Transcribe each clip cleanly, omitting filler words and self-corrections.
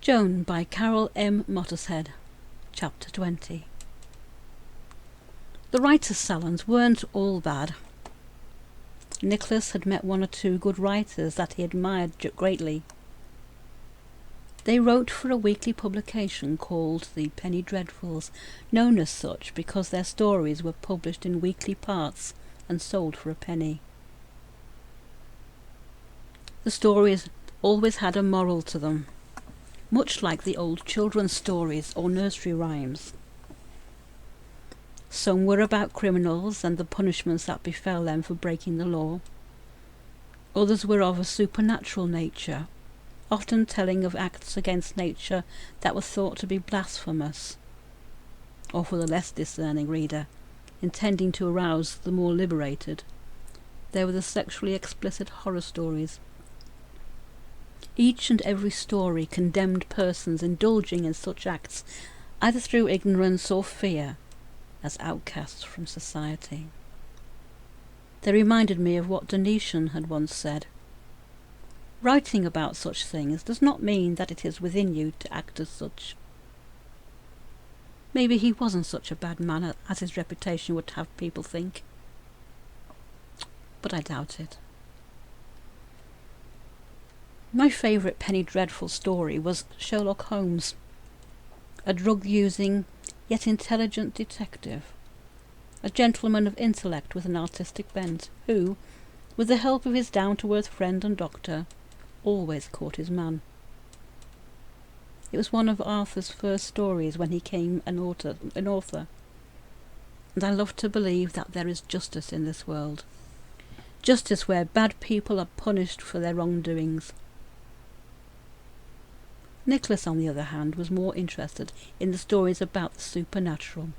Joan by Carol M Mottershead. Chapter 20. The writers' salons weren't all bad. Nicholas had met one or two good writers that he admired greatly. They wrote for a weekly publication called the Penny Dreadfuls, known as such because their stories were published in weekly parts and sold for a penny. The stories always had a moral to them, much like the old children's stories or nursery rhymes. Some were about criminals and the punishments that befell them for breaking the law. Others were of a supernatural nature, often telling of acts against nature that were thought to be blasphemous, or for the less discerning reader, intending to arouse the more liberated, there were the sexually explicit horror stories. Each and every story condemned persons indulging in such acts, either through ignorance or fear, as outcasts from society. They reminded me of what Domitian had once said. Writing about such things does not mean that it is within you to act as such. Maybe he wasn't such a bad man as his reputation would have people think, but I doubt it. My favourite penny dreadful story was Sherlock Holmes, a drug-using yet intelligent detective, a gentleman of intellect with an artistic bent, who, with the help of his down-to-earth friend and doctor, always caught his man. It was one of Arthur's first stories when he came an author, and I love to believe that there is justice in this world, justice where bad people are punished for their wrongdoings. Nicholas, on the other hand, was more interested in the stories about the supernatural.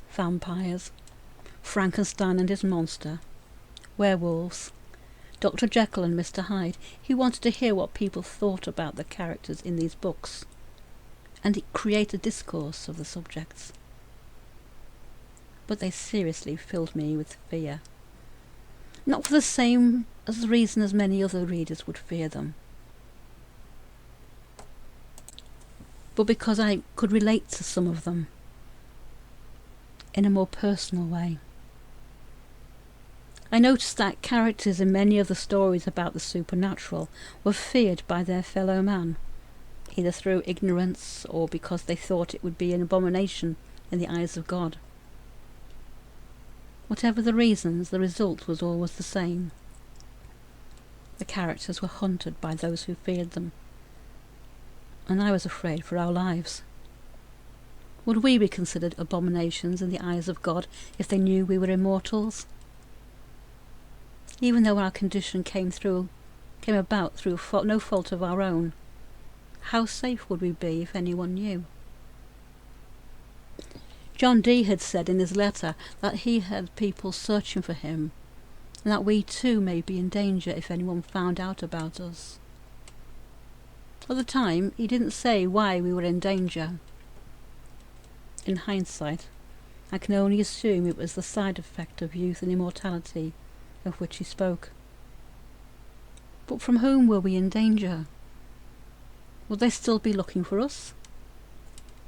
Vampires, Frankenstein and his monster, werewolves, Dr. Jekyll and Mr. Hyde. He wanted to hear what people thought about the characters in these books, and create a discourse of the subjects. But they seriously filled me with fear. Not for the same reason as many other readers would fear them, but because I could relate to some of them in a more personal way. I noticed that characters in many of the stories about the supernatural were feared by their fellow man, either through ignorance or because they thought it would be an abomination in the eyes of God. Whatever the reasons, the result was always the same. The characters were hunted by those who feared them, and I was afraid for our lives. Would we be considered abominations in the eyes of God if they knew we were immortals? Even though our condition came about through no fault of our own, how safe would we be if anyone knew? John Dee had said in his letter that he had people searching for him, and that we too may be in danger if anyone found out about us. At the time, he didn't say why we were in danger. In hindsight, I can only assume it was the side effect of youth and immortality of which he spoke. But from whom were we in danger? Would they still be looking for us?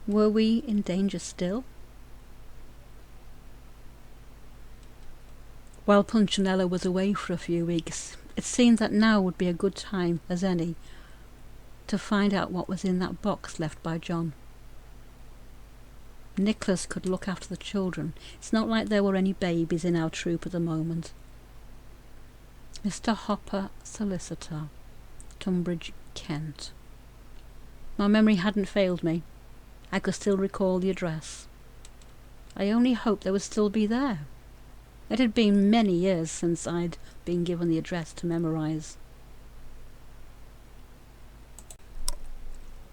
Were we in danger still? While Punchinella was away for a few weeks, it seemed that now would be a good time as any to find out what was in that box left by John. Nicholas could look after the children. It's not like there were any babies in our troop at the moment. Mr. Hopper, solicitor, Tunbridge, Kent. My memory hadn't failed me. I could still recall the address. I only hoped they would still be there. It had been many years since I'd been given the address to memorize.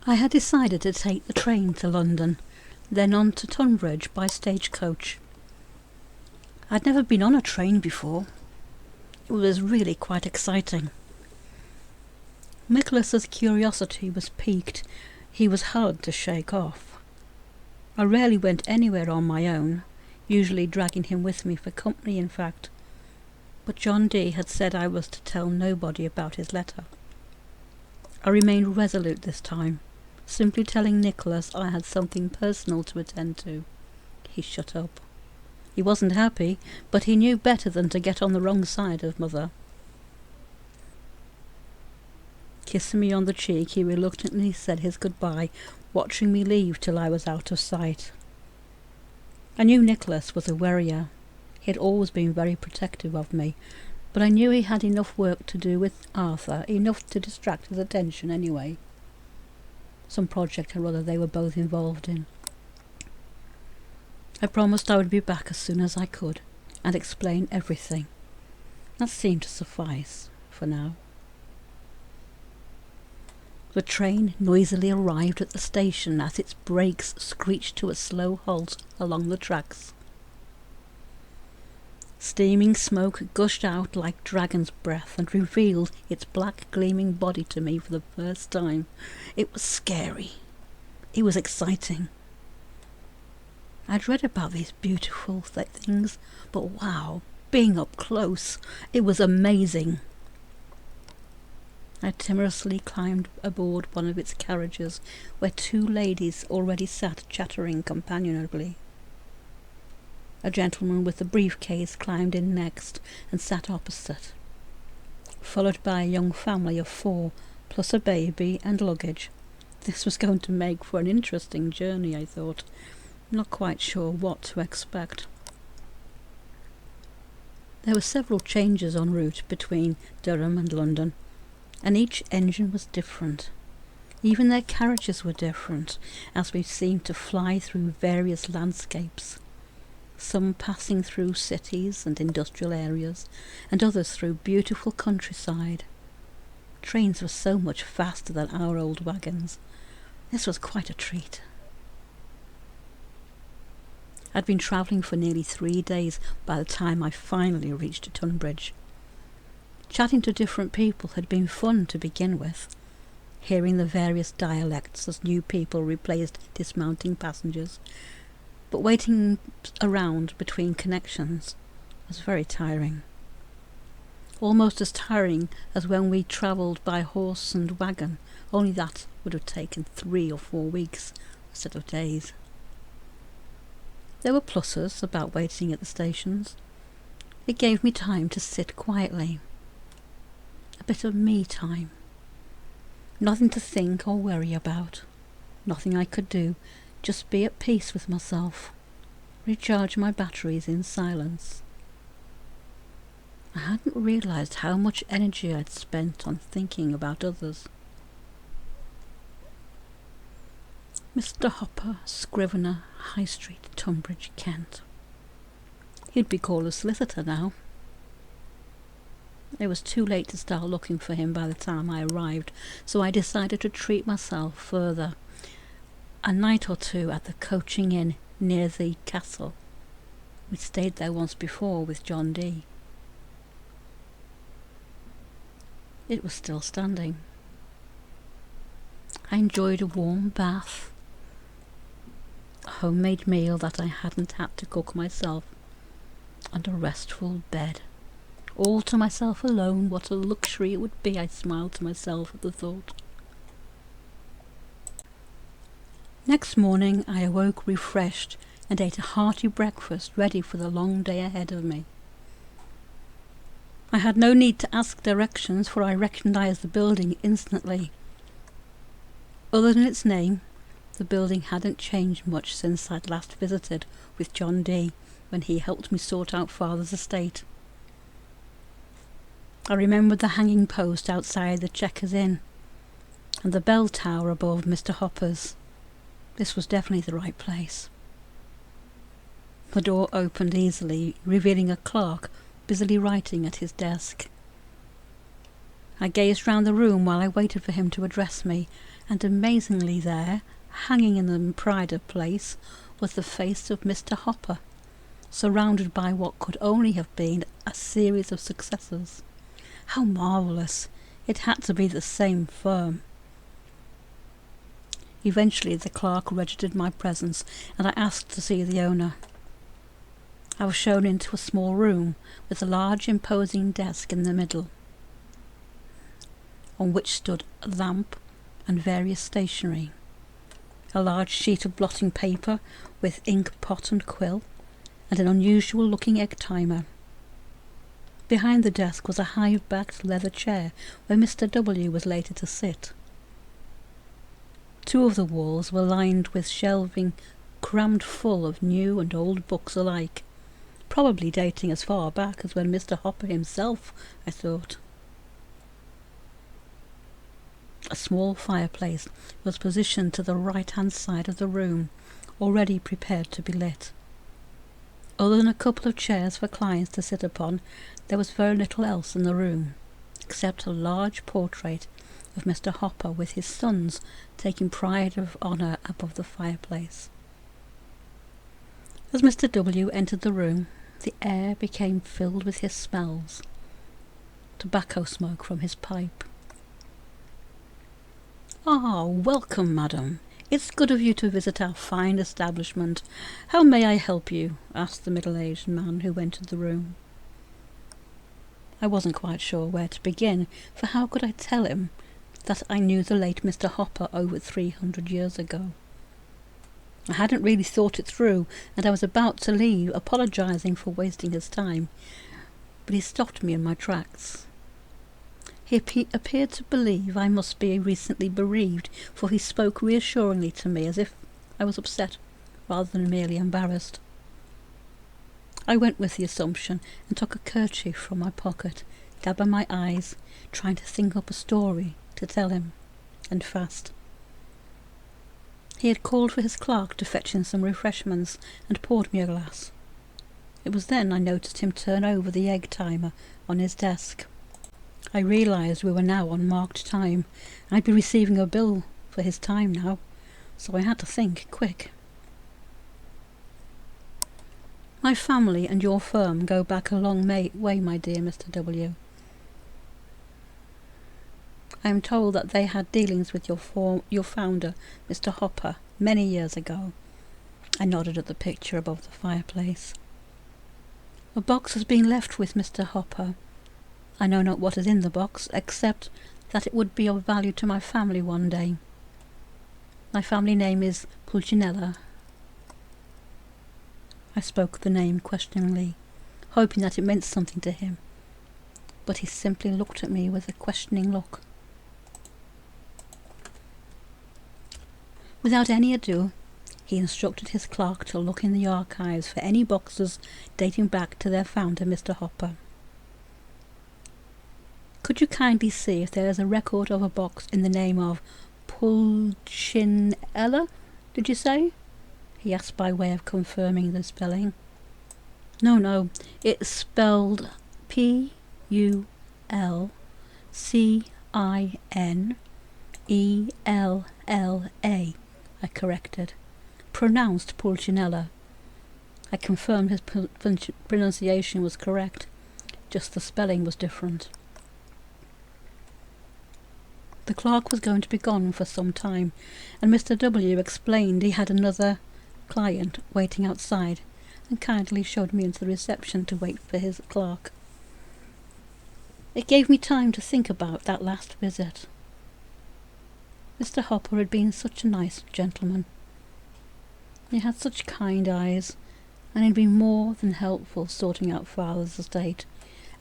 I had decided to take the train to London, then on to Tunbridge by stagecoach. I'd never been on a train before. It was really quite exciting. Nicholas's curiosity was piqued. He was hard to shake off. I rarely went anywhere on my own, usually dragging him with me for company, in fact. But John Dee had said I was to tell nobody about his letter. I remained resolute this time, simply telling Nicholas I had something personal to attend to. He shut up. He wasn't happy, but he knew better than to get on the wrong side of Mother. Kissing me on the cheek, he reluctantly said his goodbye, watching me leave till I was out of sight. I knew Nicholas was a worrier. He had always been very protective of me, but I knew he had enough work to do with Arthur, enough to distract his attention anyway. Some project or other they were both involved in. I promised I would be back as soon as I could, and explain everything. That seemed to suffice, for now. The train noisily arrived at the station as its brakes screeched to a slow halt along the tracks. Steaming smoke gushed out like dragon's breath and revealed its black gleaming body to me for the first time. It was scary. It was exciting. I'd read about these beautiful things, but wow, being up close, it was amazing. I timorously climbed aboard one of its carriages, where two ladies already sat chattering companionably. A gentleman with a briefcase climbed in next and sat opposite, followed by a young family of 4, plus a baby and luggage. This was going to make for an interesting journey, I thought, not quite sure what to expect. There were several changes en route between Durham and London, and each engine was different. Even their carriages were different, as we seemed to fly through various landscapes, some passing through cities and industrial areas, and others through beautiful countryside. Trains were so much faster than our old wagons. This was quite a treat. I'd been travelling for nearly 3 days by the time I finally reached Tunbridge. Chatting to different people had been fun to begin with, hearing the various dialects as new people replaced dismounting passengers, but waiting around between connections was very tiring. Almost as tiring as when we travelled by horse and wagon, only that would have taken 3 or 4 weeks instead of days. There were pluses about waiting at the stations. It gave me time to sit quietly. A bit of me time. Nothing to think or worry about. Nothing I could do, just be at peace with myself. Recharge my batteries in silence. I hadn't realised how much energy I'd spent on thinking about others. Mr. Hopper, scrivener, High Street, Tunbridge, Kent. He'd be called a solicitor now. It was too late to start looking for him by the time I arrived, so I decided to treat myself further. A night or 2 at the coaching inn near the castle. We'd stayed there once before with John D. It was still standing. I enjoyed a warm bath, a homemade meal that I hadn't had to cook myself, and a restful bed. All to myself alone. What a luxury it would be. I smiled to myself at the thought. Next morning I awoke refreshed and ate a hearty breakfast, ready for the long day ahead of me. I had no need to ask directions, for I recognised the building instantly. Other than its name, the building hadn't changed much since I'd last visited with John D. when he helped me sort out Father's estate. I remembered the hanging post outside the Chequers Inn, and the bell tower above Mr. Hopper's. This was definitely the right place. The door opened easily, revealing a clerk busily writing at his desk. I gazed round the room while I waited for him to address me, and amazingly there, hanging in the pride of place, was the face of Mr. Hopper, surrounded by what could only have been a series of successors. How marvellous! It had to be the same firm. Eventually the clerk registered my presence, and I asked to see the owner. I was shown into a small room with a large imposing desk in the middle, on which stood a lamp, and various stationery. A large sheet of blotting paper with ink pot and quill, and an unusual-looking egg timer. Behind the desk was a high-backed leather chair where Mr. W. was later to sit. Two of the walls were lined with shelving crammed full of new and old books alike, probably dating as far back as when Mr. Hopper himself, I thought. A small fireplace was positioned to the right-hand side of the room, already prepared to be lit. Other than a couple of chairs for clients to sit upon, there was very little else in the room, except a large portrait of Mr. Hopper with his sons taking pride of honour above the fireplace. As Mr. W. entered the room, the air became filled with his smells. Tobacco smoke from his pipe. "Ah, welcome, madam. It's good of you to visit our fine establishment. How may I help you?" asked the middle-aged man who entered the room. I wasn't quite sure where to begin, for how could I tell him that I knew the late Mr. Hopper over 300 years ago? I hadn't really thought it through, and I was about to leave, apologising for wasting his time, but he stopped me in my tracks. He appeared to believe I must be recently bereaved, for he spoke reassuringly to me as if I was upset rather than merely embarrassed. I went with the assumption and took a kerchief from my pocket, dabbing my eyes, trying to think up a story to tell him, and fast. He had called for his clerk to fetch in some refreshments and poured me a glass. It was then I noticed him turn over the egg timer on his desk. I realised we were now on marked time. I'd be receiving a bill for his time now, so I had to think quick. "My family and your firm go back a long way, my dear Mr. W. I am told that they had dealings with your founder, Mr. Hopper, many years ago." I nodded at the picture above the fireplace. "A box has been left with Mr. Hopper. I know not what is in the box, except that it would be of value to my family one day. My family name is Pulcinella." I spoke the name questioningly, hoping that it meant something to him, but he simply looked at me with a questioning look. Without any ado, he instructed his clerk to look in the archives for any boxes dating back to their founder, Mr. Hopper. "Could you kindly see if there is a record of a box in the name of Pulcinella, did you say?" he asked by way of confirming the spelling. No, it's spelled Pulcinella, I corrected. "Pronounced Pulcinella." I confirmed his pronunciation was correct, just the spelling was different. The clerk was going to be gone for some time, and Mr. W. explained he had another client waiting outside, and kindly showed me into the reception to wait for his clerk. It gave me time to think about that last visit. Mr. Hopper had been such a nice gentleman. He had such kind eyes, and he'd been more than helpful sorting out Father's estate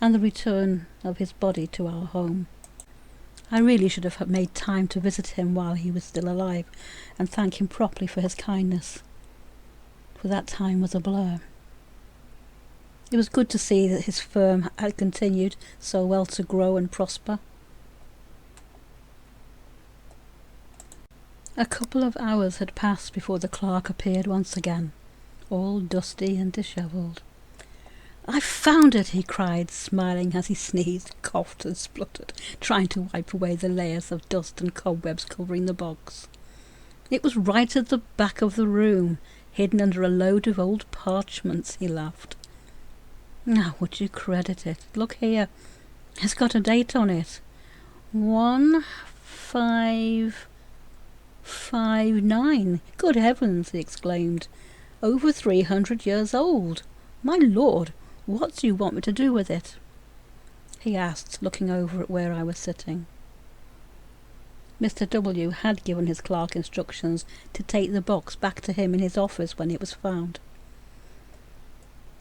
and the return of his body to our home. I really should have made time to visit him while he was still alive and thank him properly for his kindness, for that time was a blur. It was good to see that his firm had continued so well to grow and prosper. A couple of hours had passed before the clerk appeared once again, all dusty and dishevelled. "I found it!" he cried, smiling as he sneezed, coughed and spluttered, trying to wipe away the layers of dust and cobwebs covering the box. "It was right at the back of the room, hidden under a load of old parchments," he laughed. "Now, would you credit it? Look here. It's got a date on it. 1559. Good heavens!" he exclaimed. "Over 300 years old. My lord, what do you want me to do with it?" he asked, looking over at where I was sitting. Mr. W. had given his clerk instructions to take the box back to him in his office when it was found.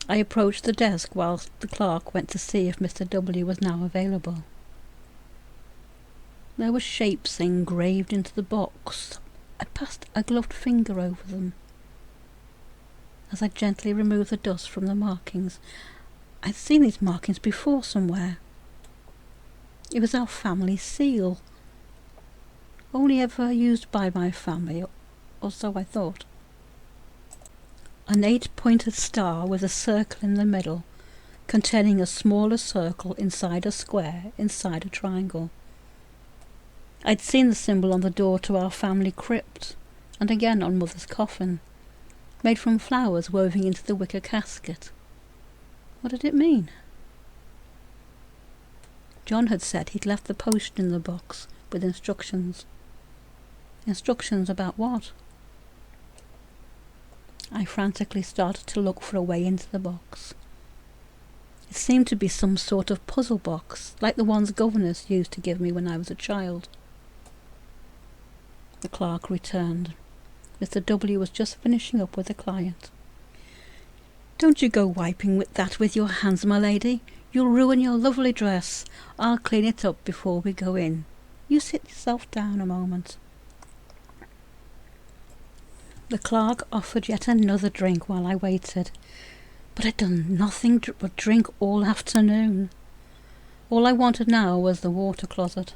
I approached the desk whilst the clerk went to see if Mr. W. was now available. There were shapes engraved into the box. I passed a gloved finger over them. As I gently removed the dust from the markings, I'd seen these markings before somewhere. It was our family seal, only ever used by my family, or so I thought. An 8-pointed star with a circle in the middle, containing a smaller circle inside a square inside a triangle. I'd seen the symbol on the door to our family crypt, and again on Mother's coffin, made from flowers woven into the wicker casket. What did it mean? John had said he'd left the potion in the box with instructions. Instructions about what? I frantically started to look for a way into the box. It seemed to be some sort of puzzle box, like the ones governess used to give me when I was a child. The clerk returned. Mr. W. was just finishing up with a client. "Don't you go wiping with that with your hands, my lady. You'll ruin your lovely dress. I'll clean it up before we go in. You sit yourself down a moment." The clerk offered yet another drink while I waited, but I'd done nothing but drink all afternoon. All I wanted now was the water closet.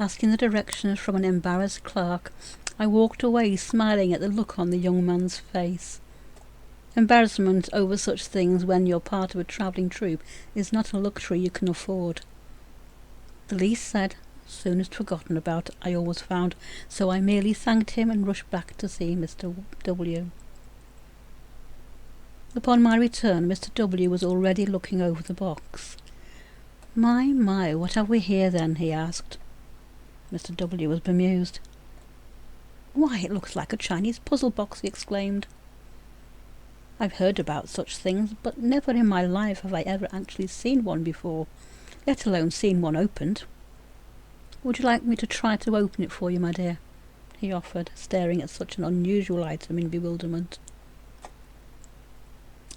Asking the directions from an embarrassed clerk, I walked away smiling at the look on the young man's face. Embarrassment over such things when you're part of a travelling troupe is not a luxury you can afford. The least said, soonest forgotten about, I always found, so I merely thanked him and rushed back to see Mr. W. Upon my return, Mr. W. was already looking over the box. My, what have we here then?" he asked. Mr. W. was bemused. "Why, it looks like a Chinese puzzle box," he exclaimed. "I've heard about such things, but never in my life have I ever actually seen one before, let alone seen one opened. Would you like me to try to open it for you, my dear?" he offered, staring at such an unusual item in bewilderment.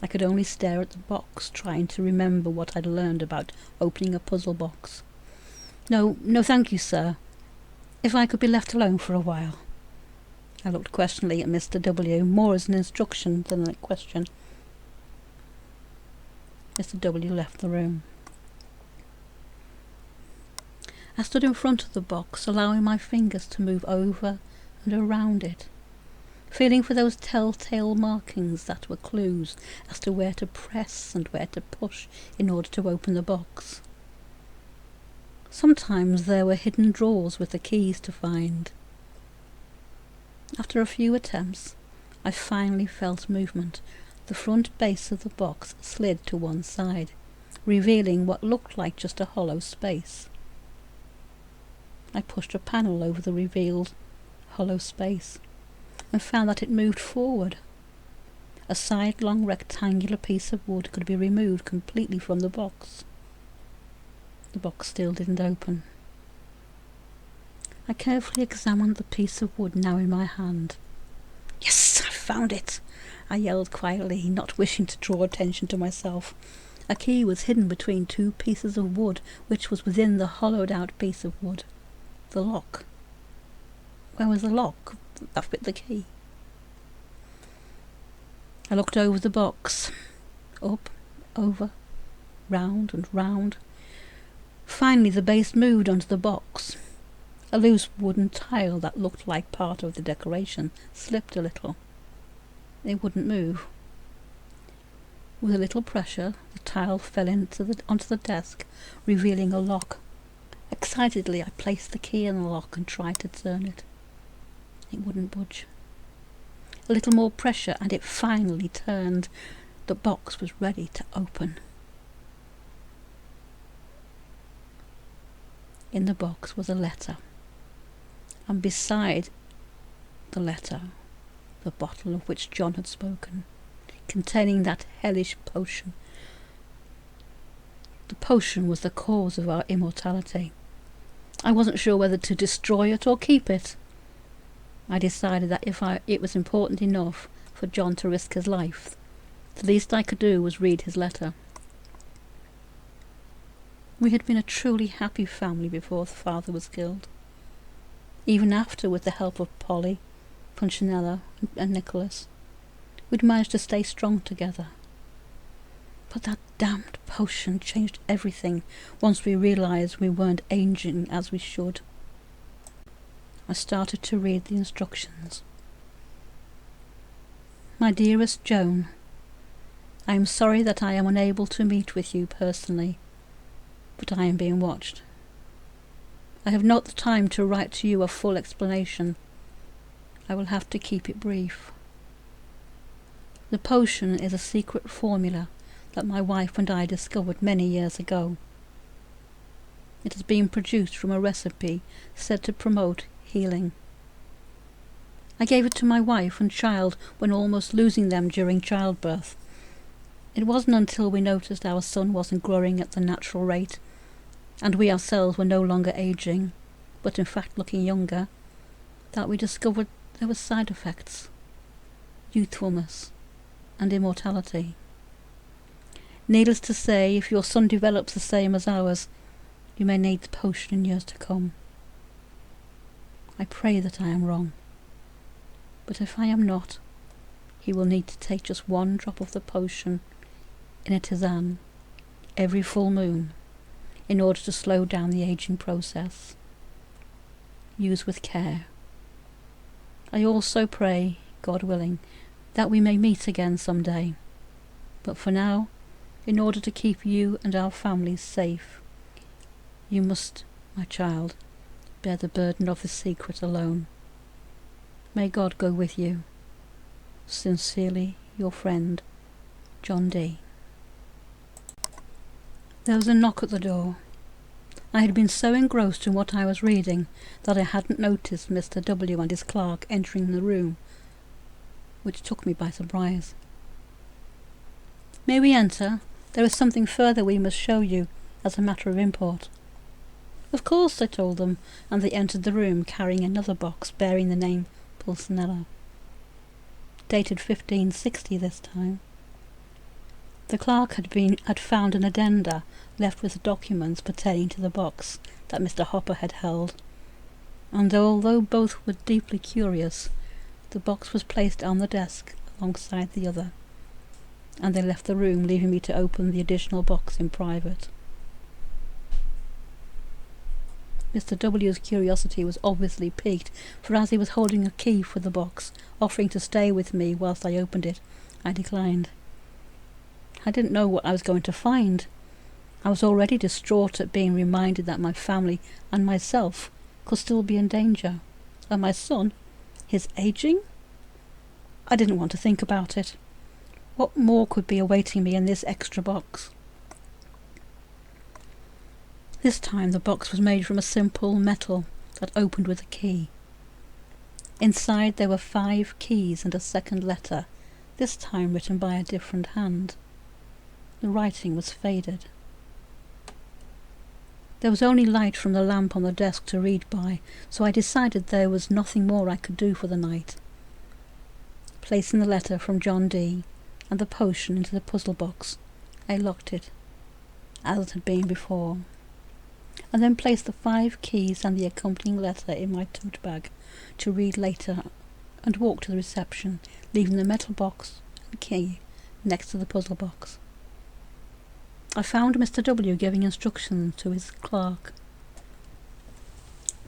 I could only stare at the box, trying to remember what I'd learned about opening a puzzle box. No, thank you, sir. If I could be left alone for a while." I looked questioningly at Mr. W., more as an instruction than a question. Mr. W. left the room. I stood in front of the box, allowing my fingers to move over and around it, feeling for those telltale markings that were clues as to where to press and where to push in order to open the box. Sometimes there were hidden drawers with the keys to find. After a few attempts, I finally felt movement. The front base of the box slid to one side, revealing what looked like just a hollow space. I pushed a panel over the revealed hollow space and found that it moved forward. A sidelong rectangular piece of wood could be removed completely from the box. The box still didn't open. I carefully examined the piece of wood now in my hand. "Yes, I found it!" I yelled quietly, not wishing to draw attention to myself. A key was hidden between two pieces of wood, which was within the hollowed-out piece of wood. The lock. Where was the lock that fit the key? I looked over the box. Up, over, round and round. Finally the base moved onto the box. A loose wooden tile that looked like part of the decoration slipped a little. It wouldn't move. With a little pressure, the tile fell onto the desk, revealing a lock. Excitedly, I placed the key in the lock and tried to turn it. It wouldn't budge. A little more pressure and it finally turned. The box was ready to open. In the box was a letter, and beside the letter, the bottle of which John had spoken, containing that hellish potion. The potion was the cause of our immortality. I wasn't sure whether to destroy it or keep it. I decided that if it was important enough for John to risk his life, the least I could do was read his letter. We had been a truly happy family before the father was killed. Even after, with the help of Polly, Punchinella and Nicholas, we'd managed to stay strong together. But that damned potion changed everything once we realised we weren't aging as we should. I started to read the instructions. My dearest Joan, I am sorry that I am unable to meet with you personally, but I am being watched. I have not the time to write to you a full explanation. I will have to keep it brief. The potion is a secret formula that my wife and I discovered many years ago. It has been produced from a recipe said to promote healing. I gave it to my wife and child when almost losing them during childbirth. It wasn't until we noticed our son wasn't growing at the natural rate, and we ourselves were no longer aging, but in fact looking younger, that we discovered there were side effects: youthfulness and immortality. Needless to say, if your son develops the same as ours, you may need the potion in years to come. I pray that I am wrong, but if I am not, he will need to take just one drop of the potion in a tisane every full moon in order to slow down the aging process. Use with care. I also pray, God willing, that we may meet again some day. But for now, in order to keep you and our families safe, you must, my child, bear the burden of the secret alone. May God go with you. Sincerely, your friend, John D. There was a knock at the door. I had been so engrossed in what I was reading that I hadn't noticed Mr. W. and his clerk entering the room, which took me by surprise. May we enter? There is something further we must show you, as a matter of import. Of course, I told them, and they entered the room carrying another box bearing the name Pulcinella. Dated 1560 this time. The clerk had found an addenda left with the documents pertaining to the box that Mr. Hopper had held, and although both were deeply curious, the box was placed on the desk alongside the other, and they left the room, leaving me to open the additional box in private. Mr. W.'s curiosity was obviously piqued, for as he was holding a key for the box, offering to stay with me whilst I opened it, I declined. I didn't know what I was going to find. I was already distraught at being reminded that my family and myself could still be in danger. And my son, his aging? I didn't want to think about it. What more could be awaiting me in this extra box? This time the box was made from a simple metal that opened with a key. Inside there were 5 keys and a second letter, this time written by a different hand. The writing was faded. There was only light from the lamp on the desk to read by, so I decided there was nothing more I could do for the night. Placing the letter from John D. and the potion into the puzzle box, I locked it, as it had been before, and then placed the 5 keys and the accompanying letter in my tote bag to read later, and walked to the reception, leaving the metal box and key next to the puzzle box. I found Mr. W. giving instructions to his clerk.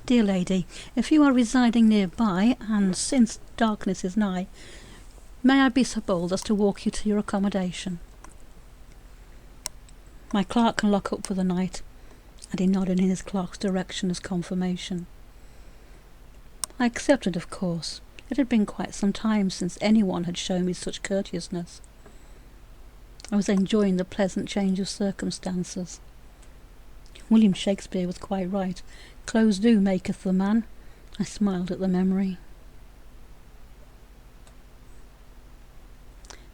Dear lady, if you are residing nearby, and since darkness is nigh, may I be so bold as to walk you to your accommodation? My clerk can lock up for the night, and he nodded in his clerk's direction as confirmation. I accepted, of course. It had been quite some time since anyone had shown me such courteousness. I was enjoying the pleasant change of circumstances. William Shakespeare was quite right. Clothes do maketh the man. I smiled at the memory.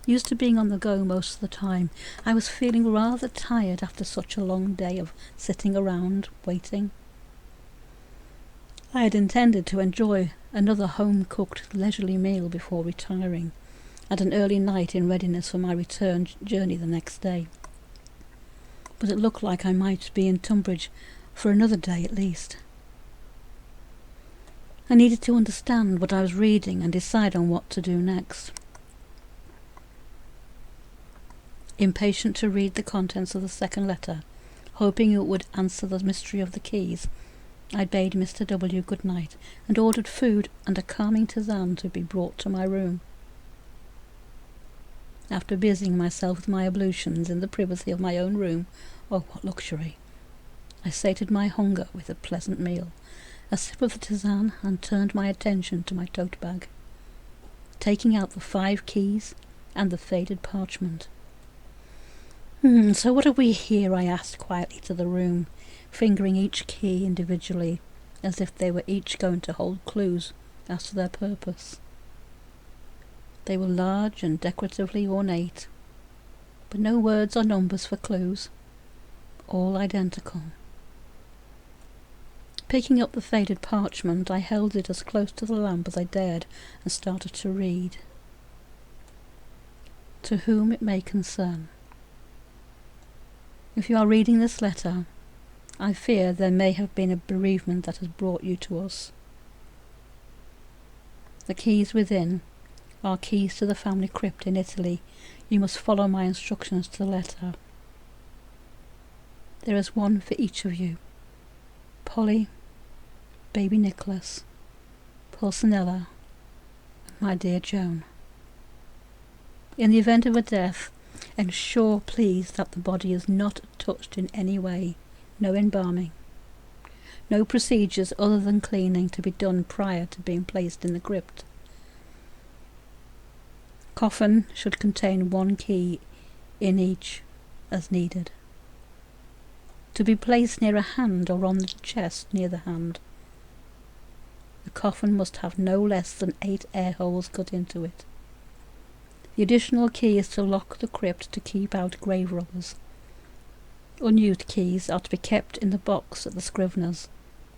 Used to being on the go most of the time, I was feeling rather tired after such a long day of sitting around, waiting. I had intended to enjoy another home-cooked leisurely meal before retiring, and an early night in readiness for my return journey the next day. But it looked like I might be in Tunbridge for another day at least. I needed to understand what I was reading and decide on what to do next. Impatient to read the contents of the second letter, hoping it would answer the mystery of the keys, I bade Mr. W. good night and ordered food and a calming tisane to be brought to my room. After busying myself with my ablutions in the privacy of my own room, oh, what luxury! I sated my hunger with a pleasant meal, a sip of the tisane, and turned my attention to my tote bag, taking out the 5 keys and the faded parchment. So what have we here? I asked quietly to the room, fingering each key individually, as if they were each going to hold clues as to their purpose. They were large and decoratively ornate, but no words or numbers for clues, all identical. Picking up the faded parchment, I held it as close to the lamp as I dared and started to read. To whom it may concern. If you are reading this letter, I fear there may have been a bereavement that has brought you to us. The keys within are keys to the family crypt in Italy. You must follow my instructions to the letter. There is one for each of you. Polly, baby Nicholas, Pulcinella, and my dear Joan. In the event of a death, ensure please that the body is not touched in any way. No embalming. No procedures other than cleaning to be done prior to being placed in the crypt. Coffin should contain 1 key in each as needed. To be placed near a hand or on the chest near the hand. The coffin must have no less than 8 air holes cut into it. The additional key is to lock the crypt to keep out grave robbers. Unused keys are to be kept in the box at the scrivener's,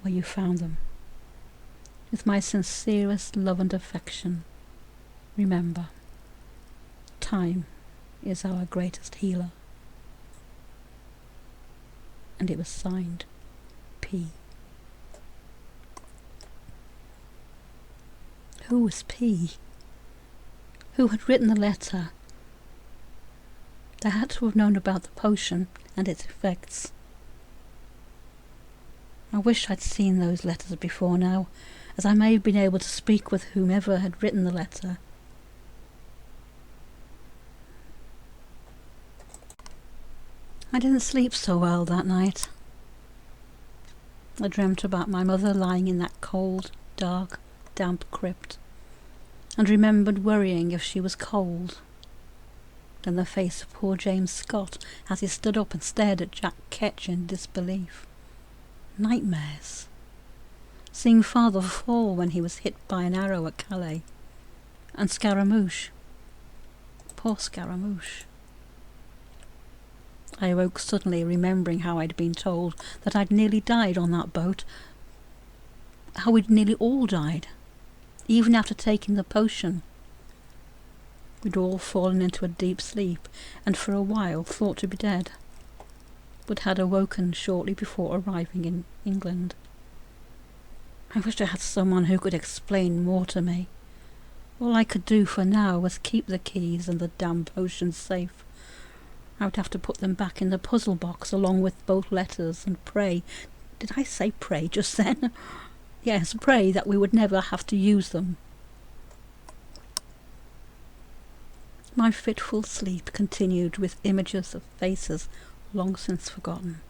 where you found them. With my sincerest love and affection, remember, time is our greatest healer. And it was signed P. Who was P? Who had written the letter? They had to have known about the potion and its effects. I wish I'd seen those letters before now, as I may have been able to speak with whomever had written the letter. I didn't sleep so well that night. I dreamt about my mother lying in that cold, dark, damp crypt, and remembered worrying if she was cold. Then the face of poor James Scott as he stood up and stared at Jack Ketch in disbelief. Nightmares. Seeing father fall when he was hit by an arrow at Calais. And Scaramouche. Poor Scaramouche. I awoke suddenly, remembering how I'd been told that I'd nearly died on that boat. How we'd nearly all died, even after taking the potion. We'd all fallen into a deep sleep, and for a while thought to be dead, but had awoken shortly before arriving in England. I wished I had someone who could explain more to me. All I could do for now was keep the keys and the damn potions safe. I would have to put them back in the puzzle box along with both letters and pray. Did I say pray just then? Yes, pray that we would never have to use them. My fitful sleep continued with images of faces long since forgotten.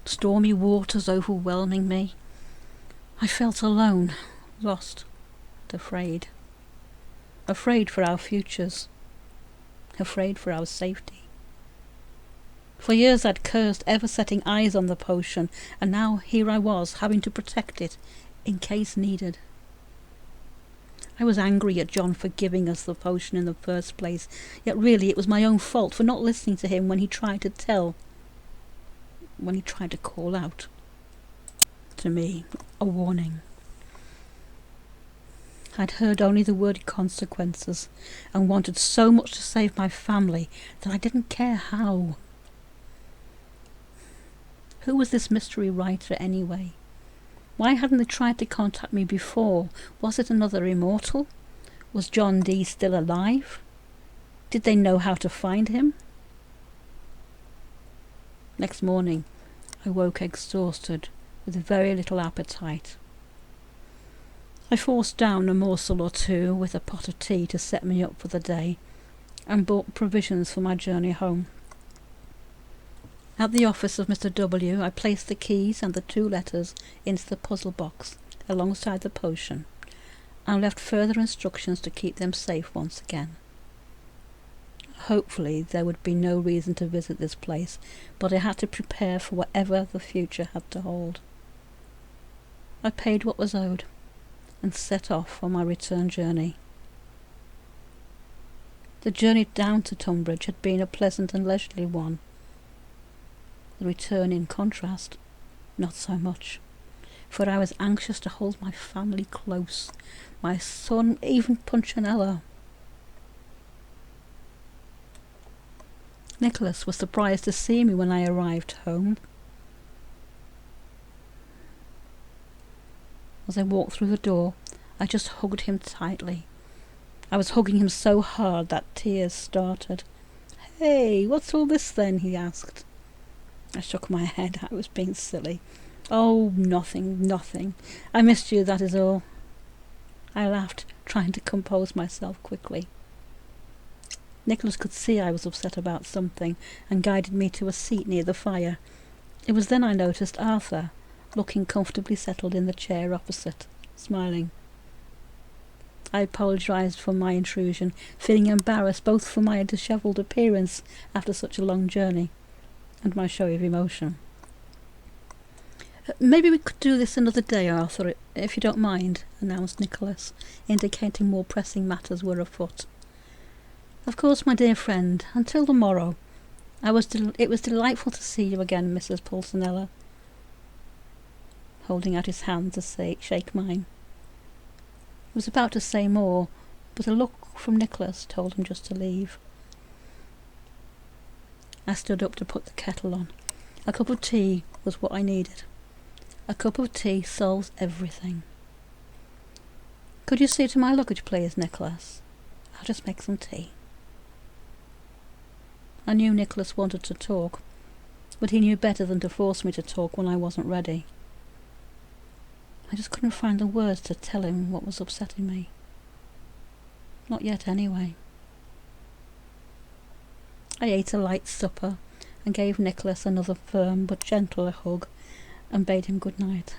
Stormy waters overwhelming me. I felt alone, lost, and afraid. Afraid for our futures. Afraid for our safety. For years I'd cursed ever setting eyes on the potion, and now here I was, having to protect it, in case needed. I was angry at John for giving us the potion in the first place, yet really it was my own fault for not listening to him when he tried to call out. to me a warning. I'd heard only the word consequences and wanted so much to save my family that I didn't care how. Who was this mystery writer anyway? Why hadn't they tried to contact me before? Was it another immortal? Was John Dee still alive? Did they know how to find him? Next morning I woke exhausted, with very little appetite. I forced down a morsel or two with a pot of tea to set me up for the day, and bought provisions for my journey home. At the office of Mr. W, I placed the keys and the 2 letters into the puzzle box alongside the potion, and left further instructions to keep them safe once again. Hopefully there would be no reason to visit this place, but I had to prepare for whatever the future had to hold. I paid what was owed, and set off on my return journey. The journey down to Tunbridge had been a pleasant and leisurely one. The return, in contrast, not so much, for I was anxious to hold my family close, my son, even Punchinello. Nicholas was surprised to see me when I arrived home. As I walked through the door, I just hugged him tightly. I was hugging him so hard that tears started. "Hey, what's all this then?" he asked. I shook my head. I was being silly. "Oh, nothing. I missed you, that is all." I laughed, trying to compose myself quickly. Nicholas could see I was upset about something, and guided me to a seat near the fire. It was then I noticed Arthur, looking comfortably settled in the chair opposite, smiling. I apologised for my intrusion, feeling embarrassed both for my dishevelled appearance after such a long journey, and my show of emotion. "Maybe we could do this another day, Arthur, if you don't mind," announced Nicholas, indicating more pressing matters were afoot. "Of course, my dear friend, until the morrow. It was delightful to see you again, Mrs. Pulcinella," holding out his hand to shake mine. I was about to say more, but a look from Nicholas told him just to leave. I stood up to put the kettle on. A cup of tea was what I needed. A cup of tea solves everything. "Could you see to my luggage, please, Nicholas? I'll just make some tea." I knew Nicholas wanted to talk, but he knew better than to force me to talk when I wasn't ready. I just couldn't find the words to tell him what was upsetting me. Not yet, anyway. I ate a light supper and gave Nicholas another firm but gentler hug and bade him good night,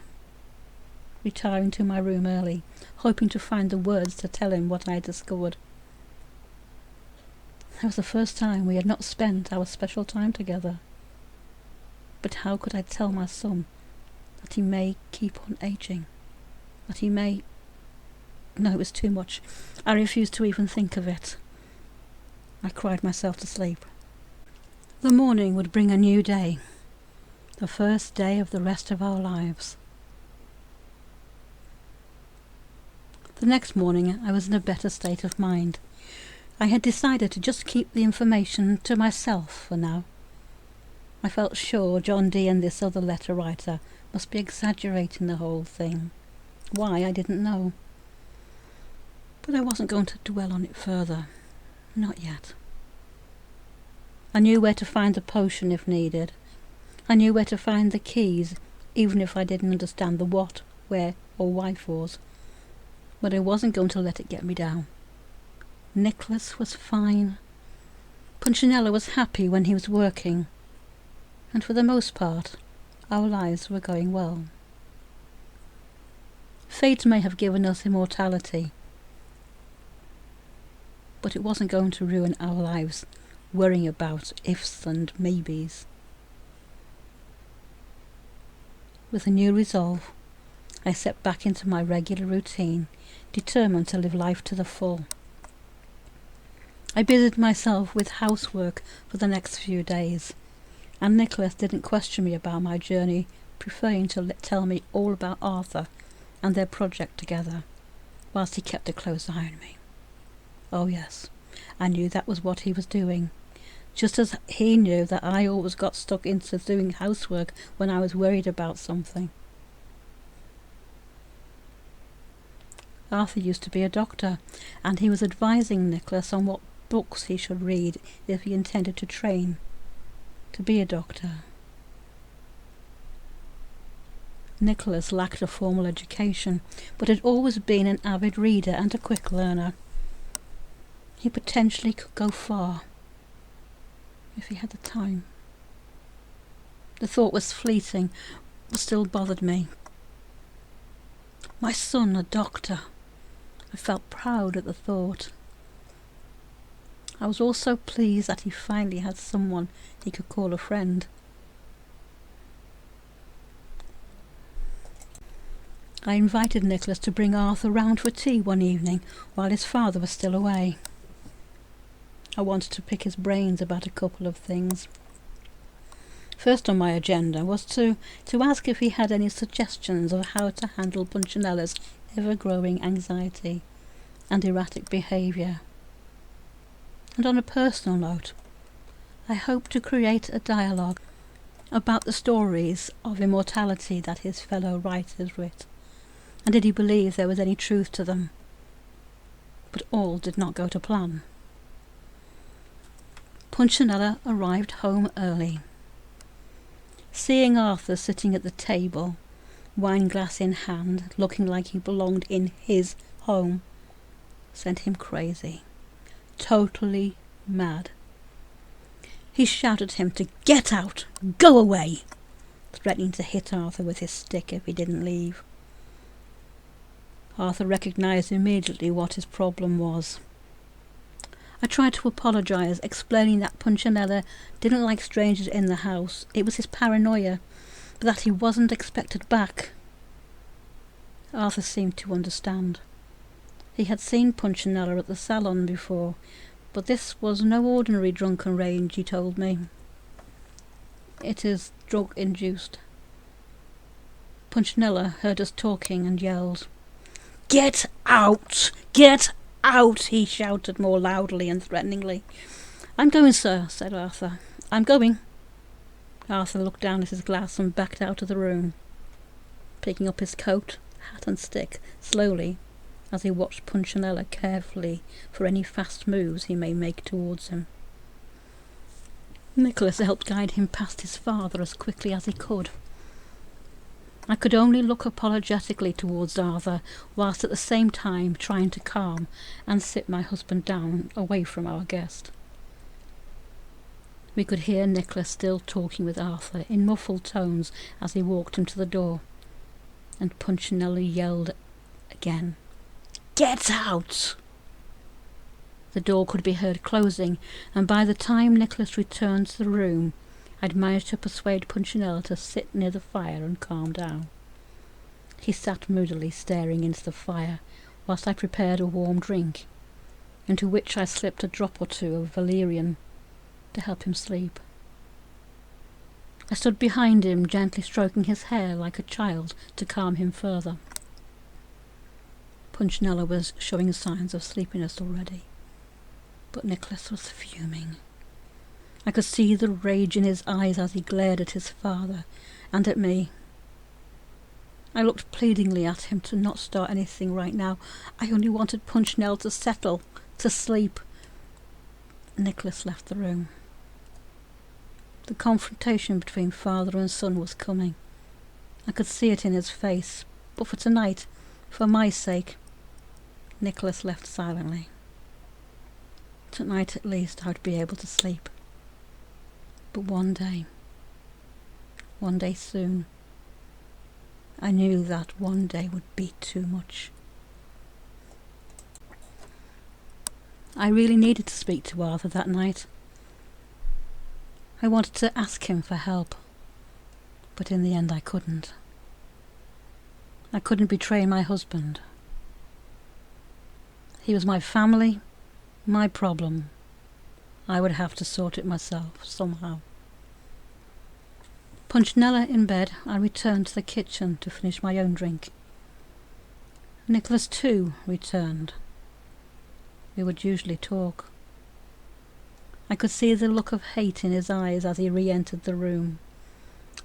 retiring to my room early, hoping to find the words to tell him what I had discovered. It was the first time we had not spent our special time together. But how could I tell my son that he may keep on aging? That he may... No, it was too much. I refused to even think of it. I cried myself to sleep. The morning would bring a new day, the first day of the rest of our lives. The next morning I was in a better state of mind. I had decided to just keep the information to myself for now. I felt sure John Dee and this other letter writer must be exaggerating the whole thing. Why, I didn't know. But I wasn't going to dwell on it further. Not yet. I knew where to find the potion if needed. I knew where to find the keys, even if I didn't understand the what, where, or why fors. But I wasn't going to let it get me down. Nicholas was fine. Punchinello was happy when he was working. And for the most part, our lives were going well. Fate may have given us immortality, but it wasn't going to ruin our lives worrying about ifs and maybes. With a new resolve, I set back into my regular routine, determined to live life to the full. I busied myself with housework for the next few days, and Nicholas didn't question me about my journey preferring to tell me all about Arthur and their project together, whilst he kept a close eye on me. Oh yes, I knew that was what he was doing, just as he knew that I always got stuck into doing housework when I was worried about something. Arthur used to be a doctor, and he was advising Nicholas on what books he should read if he intended to train to be a doctor. Nicholas lacked a formal education, but had always been an avid reader and a quick learner. He potentially could go far, if he had the time. The thought was fleeting, but still bothered me. My son, a doctor. I felt proud at the thought. I was also pleased that he finally had someone he could call a friend. I invited Nicholas to bring Arthur round for tea one evening while his father was still away. I wanted to pick his brains about a couple of things. First on my agenda was to ask if he had any suggestions of how to handle Punchinella's ever-growing anxiety and erratic behaviour. And on a personal note, I hoped to create a dialogue about the stories of immortality that his fellow writers writ, and did he believe there was any truth to them. But all did not go to plan. Punchinella arrived home early. Seeing Arthur sitting at the table, wine glass in hand, looking like he belonged in his home, sent him crazy, totally mad. He shouted at him to get out, go away, threatening to hit Arthur with his stick if he didn't leave. Arthur recognised immediately what his problem was. I tried to apologise, explaining that Punchinella didn't like strangers in the house. It was his paranoia, but that he wasn't expected back. Arthur seemed to understand. He had seen Punchinella at the salon before, but this was no ordinary drunken rage, he told me. It is drug-induced. Punchinella heard us talking and yelled. "Get out! Get out!" he shouted more loudly and threateningly. "I'm going, sir," said Arthur. "I'm going." Arthur looked down at his glass and backed out of the room, picking up his coat, hat and stick slowly as he watched Punchinella carefully for any fast moves he may make towards him. Nicholas helped guide him past his father as quickly as he could. I could only look apologetically towards Arthur, whilst at the same time trying to calm and sit my husband down away from our guest. We could hear Nicholas still talking with Arthur in muffled tones as he walked him to the door, and Punchinella yelled again, "Get out!" The door could be heard closing, and by the time Nicholas returned to the room, I'd managed to persuade Punchinella to sit near the fire and calm down. He sat moodily staring into the fire whilst I prepared a warm drink, into which I slipped a drop or two of valerian to help him sleep. I stood behind him, gently stroking his hair like a child to calm him further. Punchinella was showing signs of sleepiness already, but Nicholas was fuming. I could see the rage in his eyes as he glared at his father and at me. I looked pleadingly at him to not start anything right now. I only wanted Punchinella to settle, to sleep. Nicholas left the room. The confrontation between father and son was coming. I could see it in his face, but for tonight, for my sake, Nicholas left silently. Tonight at least I'd be able to sleep. But one day soon, I knew that one day would be too much. I really needed to speak to Arthur that night. I wanted to ask him for help, but in the end I couldn't. I couldn't betray my husband. He was my family, my problem. I would have to sort it myself, somehow. Punchnella in bed, I returned to the kitchen to finish my own drink. Nicholas too returned. We would usually talk. I could see the look of hate in his eyes as he re-entered the room.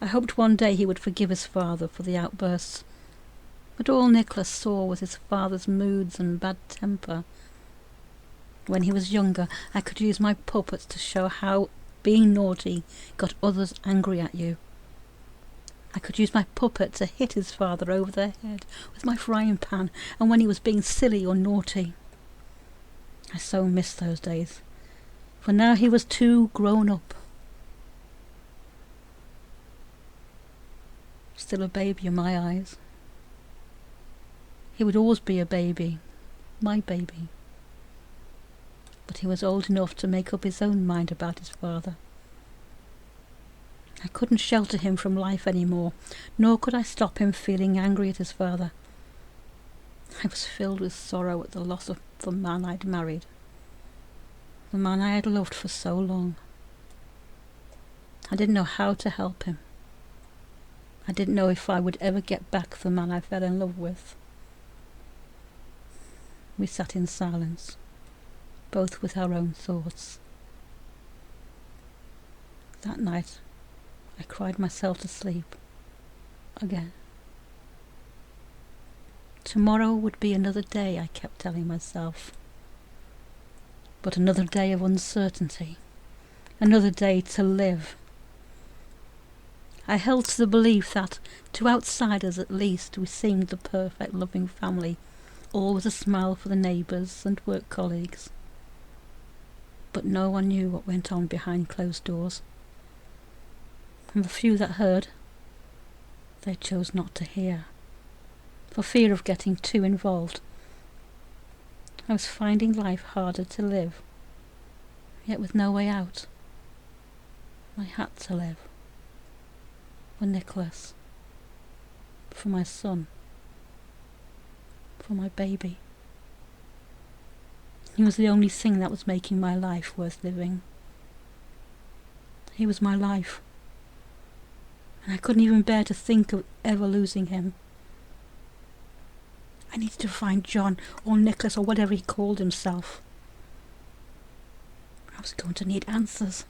I hoped one day he would forgive his father for the outbursts, but all Nicholas saw was his father's moods and bad temper. When he was younger, I could use my puppets to show how being naughty got others angry at you. I could use my puppet to hit his father over the head with my frying pan, and when he was being silly or naughty. I so missed those days, for now he was too grown up. Still a baby in my eyes. He would always be a baby, my baby. But he was old enough to make up his own mind about his father. I couldn't shelter him from life any more, nor could I stop him feeling angry at his father. I was filled with sorrow at the loss of the man I'd married, the man I had loved for so long. I didn't know how to help him. I didn't know if I would ever get back the man I fell in love with. We sat in silence, both with our own thoughts. That night, I cried myself to sleep again. Tomorrow would be another day, I kept telling myself. But another day of uncertainty, another day to live. I held to the belief that, to outsiders at least, we seemed the perfect loving family, always a smile for the neighbours and work colleagues. But no one knew what went on behind closed doors. And the few that heard, they chose not to hear, for fear of getting too involved. I was finding life harder to live, yet with no way out. I had to live. For Nicholas, for my son, for my baby. He was the only thing that was making my life worth living. He was my life, and I couldn't even bear to think of ever losing him. I needed to find John, or Nicholas, or whatever he called himself. I was going to need answers.